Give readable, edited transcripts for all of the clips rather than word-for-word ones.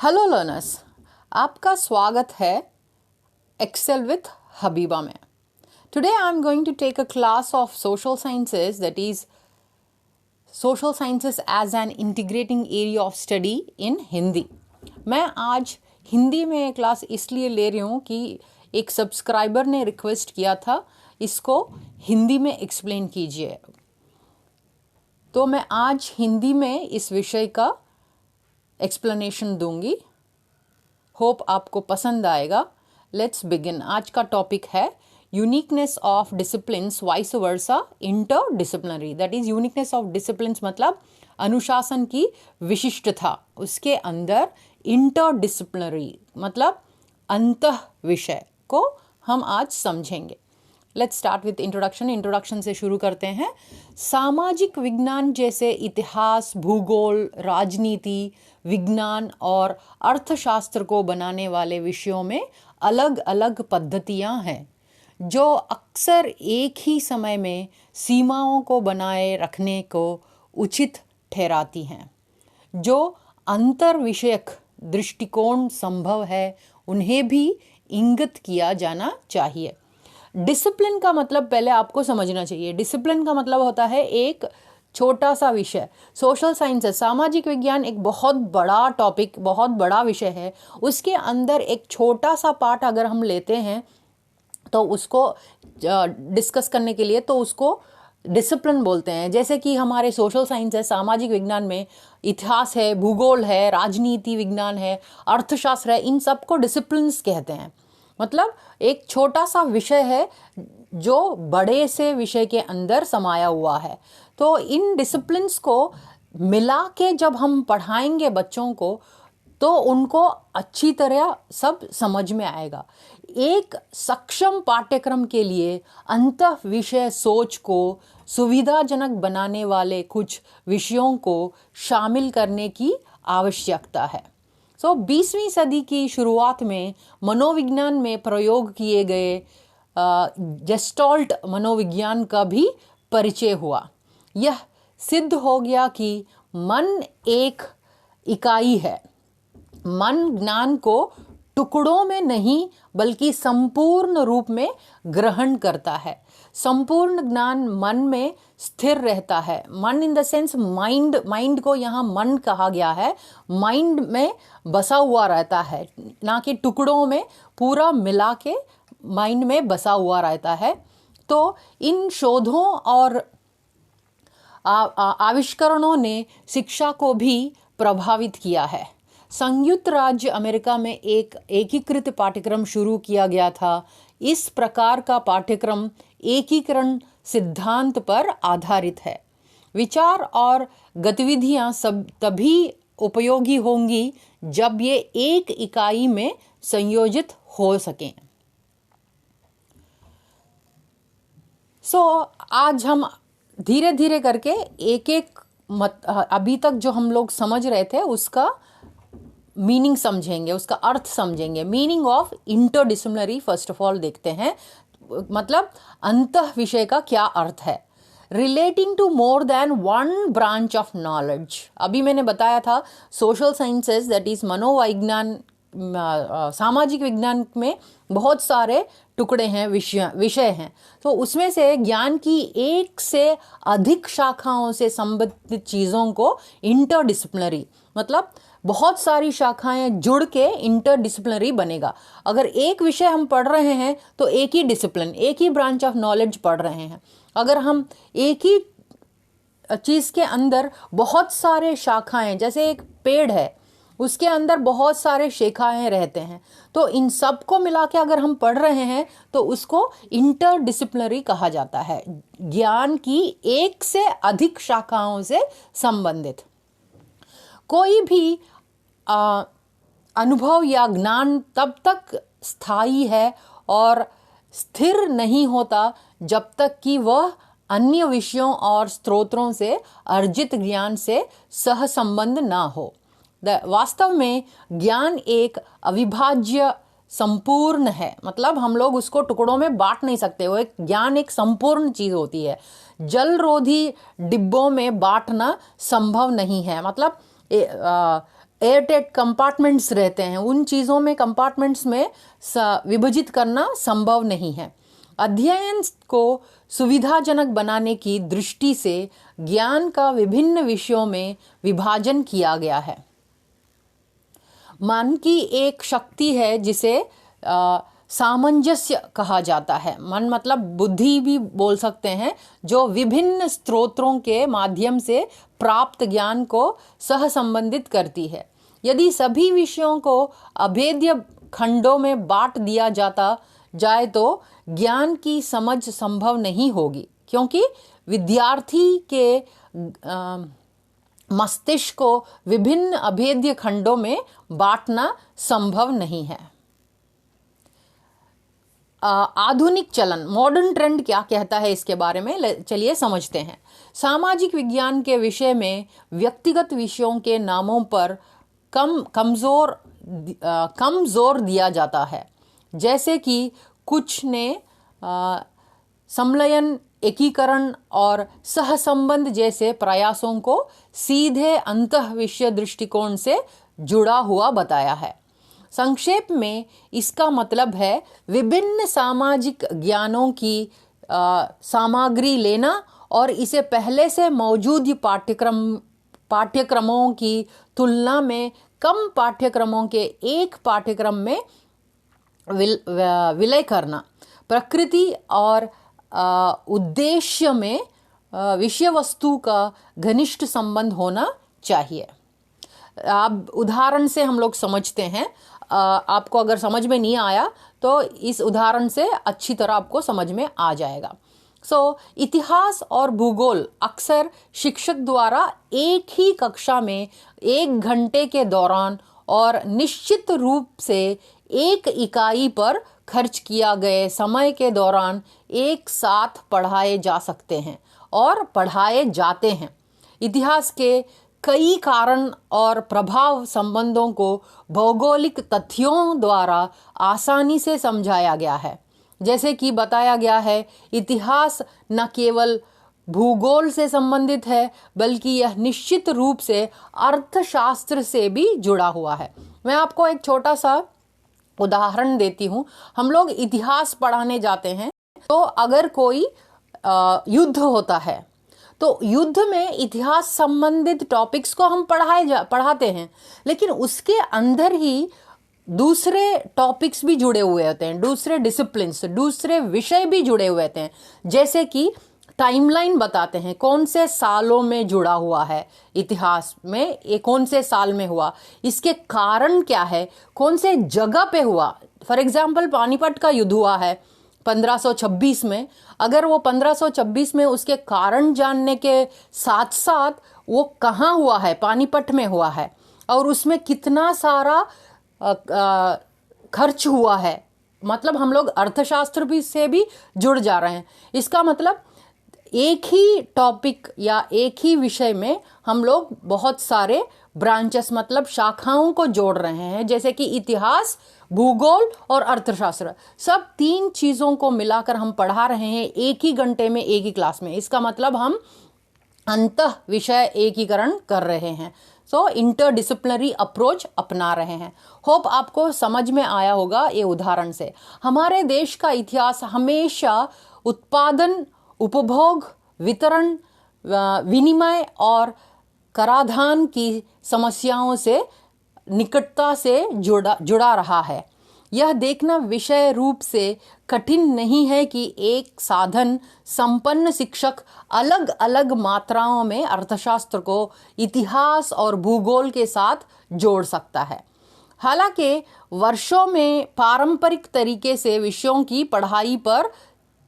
Hello learners, आपका स्वागत है एक्सेल विथ हबीबा में। Today I am going to take a class of social sciences, that is social sciences as an integrating area of study in Hindi. मैं आज हिंदी में class इसलिए ले रही हूँ कि एक सब्सक्राइबर ने रिक्वेस्ट किया था इसको हिंदी में एक्सप्लेन कीजिए, तो मैं आज हिंदी में इस विषय का एक्सप्लेनेशन दूंगी। होप आपको पसंद आएगा। Let's begin. आज का टॉपिक है uniqueness of disciplines vice versa inter disciplinary. That is uniqueness of disciplines मतलब अनुशासन की विशिष्टता, उसके अंदर इंटर डिसिप्लिनरी मतलब अंतः विषय को हम आज समझेंगे। Let's start with introduction. Introduction से शुरू करते हैं। सामाजिक विज्ञान जैसे इतिहास, भूगोल, राजनीति विज्ञान और अर्थशास्त्र को बनाने वाले विषयों में अलग अलग पद्धतियां हैं जो अक्सर एक ही समय में सीमाओं को बनाए रखने को उचित ठहराती हैं। जो अंतर विषयक दृष्टिकोण संभव है उन्हें भी इंगित किया जाना चाहिए। डिसिप्लिन का मतलब पहले आपको समझना चाहिए। डिसिप्लिन का मतलब होता है एक छोटा सा विषय। सोशल साइंसेस, सामाजिक विज्ञान एक बहुत बड़ा टॉपिक, बहुत बड़ा विषय है। उसके अंदर एक छोटा सा पार्ट अगर हम लेते हैं तो उसको डिस्कस करने के लिए तो उसको डिसिप्लिन बोलते हैं। जैसे कि हमारे सोशल साइंस है, सामाजिक विज्ञान में इतिहास है, भूगोल है, राजनीति विज्ञान है, अर्थशास्त्र है, इन सबको डिसिप्लिन्स कहते हैं। मतलब एक छोटा सा विषय है जो बड़े से विषय के अंदर समाया हुआ है। तो इन डिसिप्लिन्स को मिला के जब हम पढ़ाएंगे बच्चों को तो उनको अच्छी तरह सब समझ में आएगा। एक सक्षम पाठ्यक्रम के लिए अंतः विषय सोच को सुविधाजनक बनाने वाले कुछ विषयों को शामिल करने की आवश्यकता है। 20वीं सदी की शुरुआत में मनोविज्ञान में प्रयोग किए गए जेस्टॉल्ट मनोविज्ञान का भी परिचय हुआ। यह सिद्ध हो गया कि मन एक इकाई है। मन ज्ञान को टुकड़ों में नहीं बल्कि संपूर्ण रूप में ग्रहण करता है। संपूर्ण ज्ञान मन में स्थिर रहता है। मन in the sense mind, mind को यहाँ मन कहा गया है। माइंड में बसा हुआ रहता है, ना कि टुकड़ों में, पूरा मिला के माइंड में बसा हुआ रहता है। तो इन शोधों और आविष्करणों ने शिक्षा को भी प्रभावित किया है। संयुक्त राज्य अमेरिका में एक एकीकृत पाठ्यक्रम शुरू किया गया था। इस प्रकार का पाठ्यक्रम एकीकरण सिद्धांत पर आधारित है। विचार और गतिविधियां सब तभी उपयोगी होंगी जब ये एक इकाई में संयोजित हो सकें। आज हम धीरे धीरे करके एक एक अभी तक जो हम लोग समझ रहे थे उसका मीनिंग समझेंगे, उसका अर्थ समझेंगे। Meaning of interdisciplinary first of all देखते हैं, मतलब अंतः विषय का क्या अर्थ है। Relating to more than one branch of knowledge. अभी मैंने बताया था सोशल साइंसेस दैट इज मनोविज्ञान, सामाजिक विज्ञान में बहुत सारे टुकड़े हैं, विषय हैं। तो उसमें से ज्ञान की एक से अधिक शाखाओं से संबंधित चीज़ों को इंटरडिसिप्लिनरी मतलब बहुत सारी शाखाएं जुड़ के इंटरडिसिप्लिनरी बनेगा। अगर एक विषय हम पढ़ रहे हैं तो एक ही डिसिप्लिन, एक ही ब्रांच ऑफ नॉलेज पढ़ रहे हैं। अगर हम एक ही चीज़ के अंदर बहुत सारे शाखाएं, जैसे एक पेड़ है उसके अंदर बहुत सारे शाखाएं रहते हैं, तो इन सब को मिला के अगर हम पढ़ रहे हैं तो उसको इंटरडिसिप्लिनरी कहा जाता है। ज्ञान की एक से अधिक शाखाओं से संबंधित कोई भी अनुभव या ज्ञान तब तक स्थायी है और स्थिर नहीं होता जब तक कि वह अन्य विषयों और स्रोतों से अर्जित ज्ञान से सहसंबंध ना हो। वास्तव में ज्ञान एक अविभाज्य संपूर्ण है, मतलब हम लोग उसको टुकड़ों में बांट नहीं सकते। वो एक ज्ञान एक संपूर्ण चीज़ होती है। जलरोधी डिब्बों में बांटना संभव नहीं है। मतलब एयरटाइट कंपार्टमेंट्स रहते हैं, उन चीज़ों में कंपार्टमेंट्स में विभाजित करना संभव नहीं है। अध्ययन को सुविधाजनक बनाने की दृष्टि से ज्ञान का विभिन्न विषयों में विभाजन किया गया है। मन की एक शक्ति है जिसे सामंजस्य कहा जाता है। मन मतलब बुद्धि भी बोल सकते हैं, जो विभिन्न स्रोतों के माध्यम से प्राप्त ज्ञान को सहसंबंधित करती है। यदि सभी विषयों को अभेद्य खंडों में बांट दिया जाए तो ज्ञान की समझ संभव नहीं होगी, क्योंकि विद्यार्थी के मस्तिष्क को विभिन्न अभेद्य खंडों में बांटना संभव नहीं है। आधुनिक चलन, मॉडर्न ट्रेंड क्या कहता है इसके बारे में चलिए समझते हैं। सामाजिक विज्ञान के विषय में व्यक्तिगत विषयों के नामों पर कम जोर दिया जाता है, जैसे कि कुछ ने संलयन, एकीकरण और सहसंबंध जैसे प्रयासों को सीधे अंतः विषय दृष्टिकोण से जुड़ा हुआ बताया है। संक्षेप में इसका मतलब है विभिन्न सामाजिक ज्ञानों की सामग्री लेना और इसे पहले से मौजूद पाठ्यक्रमों की तुलना में कम पाठ्यक्रमों के एक पाठ्यक्रम में विलय करना। प्रकृति और उद्देश्य में विषय वस्तु का घनिष्ठ संबंध होना चाहिए। अब उदाहरण से हम लोग समझते हैं। आपको अगर समझ में नहीं आया तो इस उदाहरण से अच्छी तरह आपको समझ में आ जाएगा। इतिहास और भूगोल अक्सर शिक्षक द्वारा एक ही कक्षा में 1 घंटे के दौरान और निश्चित रूप से एक इकाई पर खर्च किया गए समय के दौरान एक साथ पढ़ाए जा सकते हैं और पढ़ाए जाते हैं। इतिहास के कई कारण और प्रभाव संबंधों को भौगोलिक तथ्यों द्वारा आसानी से समझाया गया है। जैसे कि बताया गया है, इतिहास न केवल भूगोल से संबंधित है बल्कि यह निश्चित रूप से अर्थशास्त्र से भी जुड़ा हुआ है। मैं आपको एक छोटा सा उदाहरण देती हूँ। हम लोग इतिहास पढ़ाने जाते हैं तो अगर कोई युद्ध होता है तो युद्ध में इतिहास संबंधित टॉपिक्स को हम पढ़ाते हैं, लेकिन उसके अंदर ही दूसरे टॉपिक्स भी जुड़े हुए होते हैं, दूसरे डिसिप्लिन्स, दूसरे विषय भी जुड़े हुए होते हैं। जैसे कि टाइमलाइन बताते हैं, कौन से सालों में जुड़ा हुआ है इतिहास में, ये कौन से साल में हुआ, इसके कारण क्या है, कौन से जगह पे हुआ। फॉर एग्जाम्पल पानीपत का युद्ध हुआ है 1526 में। अगर वो 1526 में उसके कारण जानने के साथ साथ वो कहाँ हुआ है, पानीपत में हुआ है, और उसमें कितना सारा खर्च हुआ है, मतलब हम लोग अर्थशास्त्र भी से भी जुड़ जा रहे हैं। इसका मतलब एक ही टॉपिक या एक ही विषय में हम लोग बहुत सारे ब्रांचेस मतलब शाखाओं को जोड़ रहे हैं, जैसे कि इतिहास, भूगोल और अर्थशास्त्र। सब 3 चीज़ों को मिलाकर हम पढ़ा रहे हैं एक ही घंटे में, एक ही क्लास में। इसका मतलब हम अंतः विषय एकीकरण कर रहे हैं। इंटरडिसिप्लिनरी अप्रोच अपना रहे हैं। होप आपको समझ में आया होगा ये उदाहरण से। हमारे देश का इतिहास हमेशा उत्पादन, उपभोग, वितरण, विनिमय और कराधान की समस्याओं से निकटता से जुड़ा रहा है। यह देखना विषय रूप से कठिन नहीं है कि एक साधन संपन्न शिक्षक अलग अलग मात्राओं में अर्थशास्त्र को इतिहास और भूगोल के साथ जोड़ सकता है। हालांकि वर्षों में पारंपरिक तरीके से विषयों की पढ़ाई पर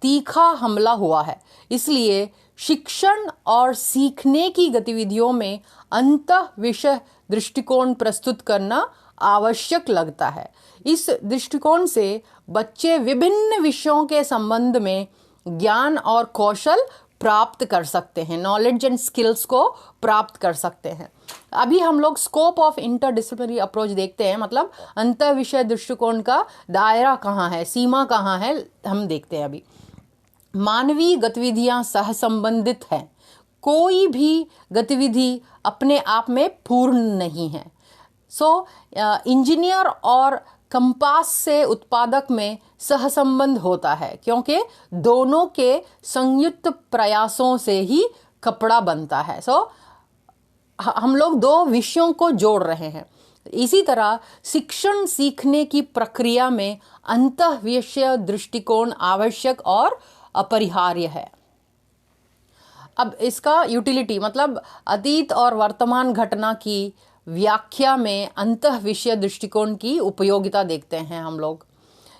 तीखा हमला हुआ है, इसलिए शिक्षण और सीखने की गतिविधियों में अंतः विषय दृष्टिकोण प्रस्तुत करना आवश्यक लगता है। इस दृष्टिकोण से बच्चे विभिन्न विषयों के संबंध में ज्ञान और कौशल प्राप्त कर सकते हैं, नॉलेज एंड स्किल्स को प्राप्त कर सकते हैं। अभी हम लोग स्कोप ऑफ इंटरडिसिप्लिनरी अप्रोच देखते हैं, मतलब अंतर विषय दृष्टिकोण का दायरा कहाँ है, सीमा कहाँ है, हम देखते हैं। अभी मानवीय गतिविधियां सहसंबंधित हैं। कोई भी गतिविधि अपने आप में पूर्ण नहीं है। सो इंजीनियर और कंपास से उत्पादक में सहसंबंध होता है, क्योंकि दोनों के संयुक्त प्रयासों से ही कपड़ा बनता है। सो हम लोग दो विषयों को जोड़ रहे हैं। इसी तरह शिक्षण सीखने की प्रक्रिया में अंतःविषय दृष्टिकोण आवश्यक और अपरिहार्य है। अब इसका यूटिलिटी मतलब अतीत और वर्तमान घटना की व्याख्या में अंतःविषय दृष्टिकोण की उपयोगिता देखते हैं हम लोग।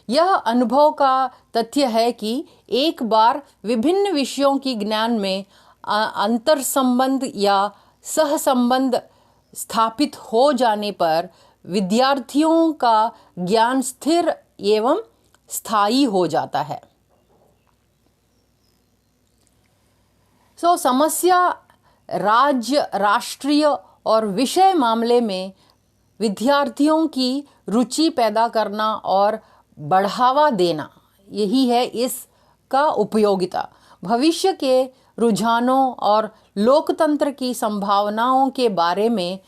यह अनुभव का तथ्य है कि एक बार विभिन्न विषयों की ज्ञान में अंतर संबंध या सहसंबंध स्थापित हो जाने पर विद्यार्थियों का ज्ञान स्थिर एवं स्थायी हो जाता है। समस्या राज्य, राष्ट्रीय और विषय मामले में विद्यार्थियों की रुचि पैदा करना और बढ़ावा देना, यही है इसका उपयोगिता। भविष्य के रुझानों और लोकतंत्र की संभावनाओं के बारे में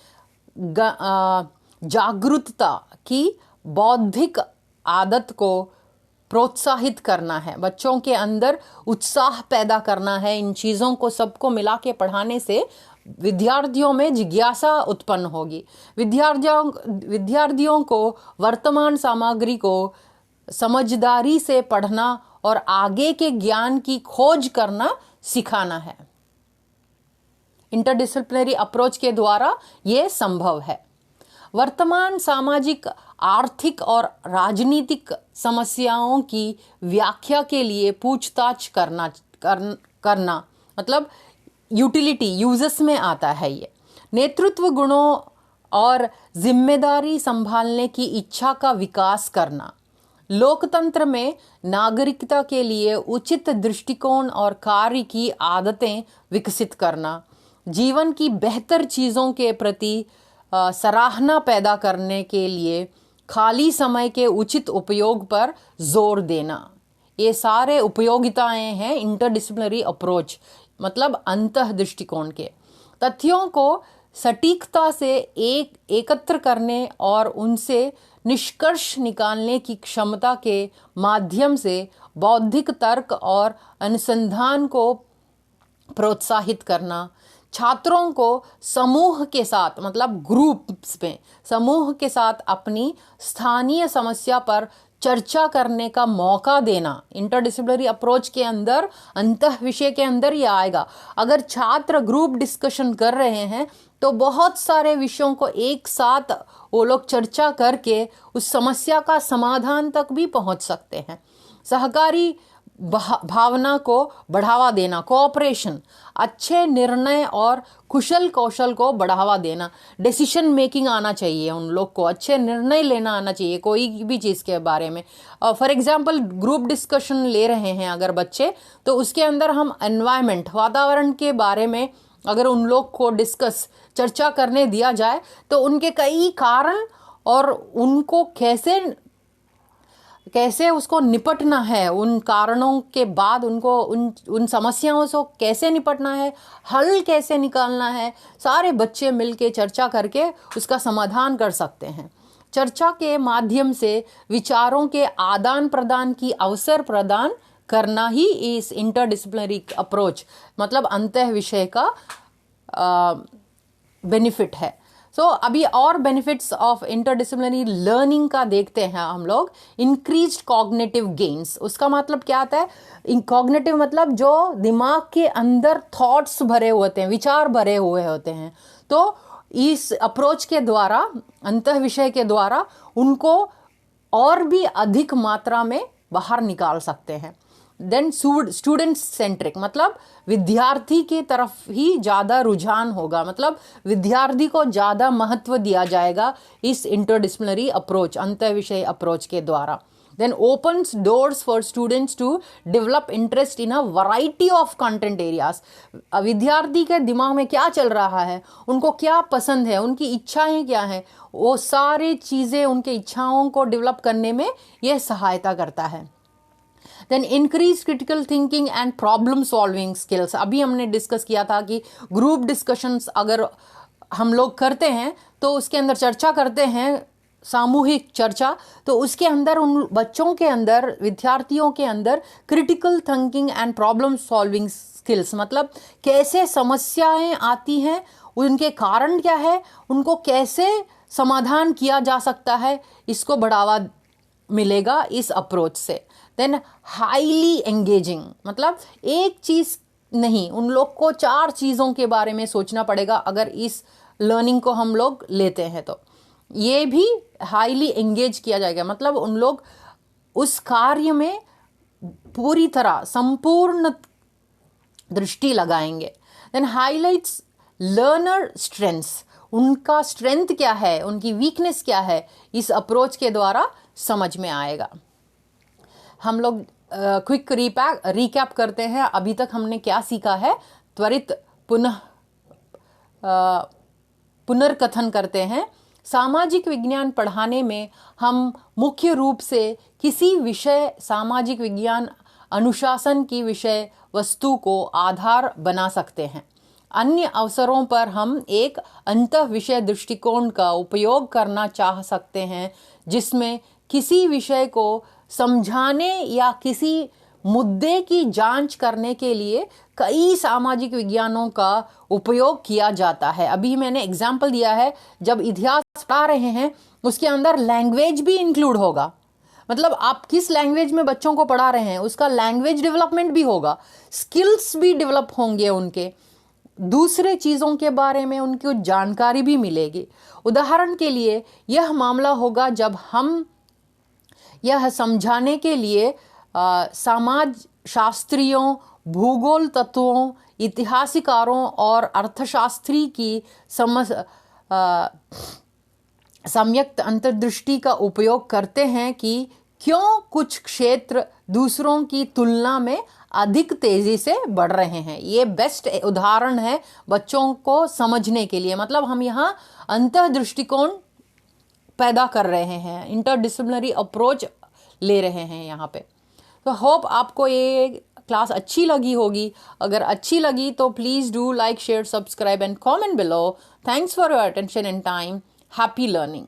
जागरूकता की बौद्धिक आदत को प्रोत्साहित करना है, बच्चों के अंदर उत्साह पैदा करना है। इन चीज़ों को सबको मिला के पढ़ाने से विद्यार्थियों में जिज्ञासा उत्पन्न होगी। विद्यार्थियों को वर्तमान सामग्री को समझदारी से पढ़ना और आगे के ज्ञान की खोज करना सिखाना है। इंटरडिसिप्लिनरी अप्रोच के द्वारा ये संभव है। वर्तमान सामाजिक, आर्थिक और राजनीतिक समस्याओं की व्याख्या के लिए पूछताछ करना मतलब यूटिलिटी, यूजेस में आता है। ये नेतृत्व गुणों और जिम्मेदारी संभालने की इच्छा का विकास करना, लोकतंत्र में नागरिकता के लिए उचित दृष्टिकोण और कार्य की आदतें विकसित करना, जीवन की बेहतर चीज़ों के प्रति सराहना पैदा करने के लिए खाली समय के उचित उपयोग पर जोर देना, ये सारे उपयोगिताएं हैं इंटरडिसिप्लिनरी अप्रोच मतलब अंतः दृष्टिकोण के। तथ्यों को सटीकता से एकत्र करने और उनसे निष्कर्ष निकालने की क्षमता के माध्यम से बौद्धिक तर्क और अनुसंधान को प्रोत्साहित करना, छात्रों को समूह के साथ मतलब ग्रुप्स में समूह के साथ अपनी स्थानीय समस्या पर चर्चा करने का मौका देना। इंटरडिसिप्लिनरी अप्रोच के अंदर अंतः विषय के अंदर ये आएगा। अगर छात्र ग्रुप डिस्कशन कर रहे हैं तो बहुत सारे विषयों को एक साथ वो लोग चर्चा करके उस समस्या का समाधान तक भी पहुंच सकते हैं। सहकारी भावना को बढ़ावा देना, कोऑपरेशन, अच्छे निर्णय और कुशल कौशल को बढ़ावा देना, डिसीजन मेकिंग आना चाहिए उन लोग को, अच्छे निर्णय लेना आना चाहिए कोई भी चीज़ के बारे में। फॉर एग्जांपल ग्रुप डिस्कशन ले रहे हैं अगर बच्चे, तो उसके अंदर हम एनवायरनमेंट, वातावरण के बारे में अगर उन लोग को चर्चा करने दिया जाए तो उनके कई कारण और उनको कैसे उसको निपटना है, उन कारणों के बाद उनको उन समस्याओं से कैसे निपटना है, हल कैसे निकालना है, सारे बच्चे मिलके चर्चा करके उसका समाधान कर सकते हैं। चर्चा के माध्यम से विचारों के आदान प्रदान की अवसर प्रदान करना ही इस इंटरडिसिप्लिनरी अप्रोच मतलब अंतः विषय का बेनिफिट है। अभी और बेनिफिट्स ऑफ इंटरडिसिप्लिनरी लर्निंग का देखते हैं हम लोग। इंक्रीज्ड कॉग्निटिव गेन्स, उसका मतलब क्या आता है? कॉग्निटिव मतलब जो दिमाग के अंदर थॉट्स भरे होते हैं, विचार भरे हुए होते हैं, तो इस अप्रोच के द्वारा, अंतः विषय के द्वारा उनको और भी अधिक मात्रा में बाहर निकाल सकते हैं। देन स्टूडेंट सेंट्रिक मतलब विद्यार्थी की तरफ ही ज़्यादा रुझान होगा, मतलब विद्यार्थी को ज़्यादा महत्व दिया जाएगा इस इंटरडिसिप्लिनरी अप्रोच, अंतः विषय अप्रोच के द्वारा। Then opens doors for students to develop interest in a variety of content areas. विद्यार्थी के दिमाग में क्या चल रहा है, उनको क्या पसंद है, उनकी इच्छाएं क्या हैं, वो सारी चीज़ें उनके इच्छाओं को डेवलप करने में यह सहायता करता है। Then increase critical thinking and problem solving skills. अभी हमने डिस्कस किया था कि ग्रुप डिस्कशंस अगर हम लोग करते हैं तो उसके अंदर चर्चा करते हैं, सामूहिक चर्चा, तो उसके अंदर उन बच्चों के अंदर, विद्यार्थियों के अंदर critical thinking and problem solving skills, मतलब कैसे समस्याएं आती हैं, उनके कारण क्या है, उनको कैसे समाधान किया जा सकता है, इसको बढ़ावा मिलेगा इस अप्रोच से। देन हाईली एंगेजिंग, मतलब एक चीज़ नहीं, उन लोग को 4 चीज़ों के बारे में सोचना पड़ेगा अगर इस लर्निंग को हम लोग लेते हैं तो। ये भी हाईली एंगेज किया जाएगा, मतलब उन लोग उस कार्य में पूरी तरह संपूर्ण दृष्टि लगाएंगे। देन हाईलाइट्स लर्नर स्ट्रेंथ्स, उनका स्ट्रेंथ क्या है, उनकी वीकनेस क्या है, इस अप्रोच के द्वारा समझ में आएगा। हम लोग क्विक रिकैप करते हैं, अभी तक हमने क्या सीखा है, त्वरित पुनर्कथन करते हैं। सामाजिक विज्ञान पढ़ाने में हम मुख्य रूप से किसी विषय, सामाजिक विज्ञान अनुशासन की विषय वस्तु को आधार बना सकते हैं। अन्य अवसरों पर हम एक अंतः विषय दृष्टिकोण का उपयोग करना चाह सकते हैं, जिसमें किसी विषय को समझाने या किसी मुद्दे की जांच करने के लिए कई सामाजिक विज्ञानों का उपयोग किया जाता है। अभी मैंने एग्जाम्पल दिया है, जब इतिहास पढ़ा रहे हैं उसके अंदर लैंग्वेज भी इंक्लूड होगा, मतलब आप किस लैंग्वेज में बच्चों को पढ़ा रहे हैं उसका लैंग्वेज डेवलपमेंट भी होगा, स्किल्स भी डेवलप होंगे, उनके दूसरे चीज़ों के बारे में उनको जानकारी भी मिलेगी। उदाहरण के लिए यह मामला होगा जब हम यह समझाने के लिए समाज शास्त्रियों, भूगोल तत्वों, इतिहासकारों और अर्थशास्त्री की सम्यक्त अंतर्दृष्टि का उपयोग करते हैं कि क्यों कुछ क्षेत्र दूसरों की तुलना में अधिक तेजी से बढ़ रहे हैं। ये बेस्ट उदाहरण है बच्चों को समझने के लिए, मतलब हम यहाँ अंतः दृष्टिकोण पैदा कर रहे हैं, इंटरडिसिप्लिनरी अप्रोच ले रहे हैं यहाँ पे। तो होप आपको ये क्लास अच्छी लगी होगी। अगर अच्छी लगी तो please do like, share, subscribe and comment below. Thanks for your attention and time. Happy learning.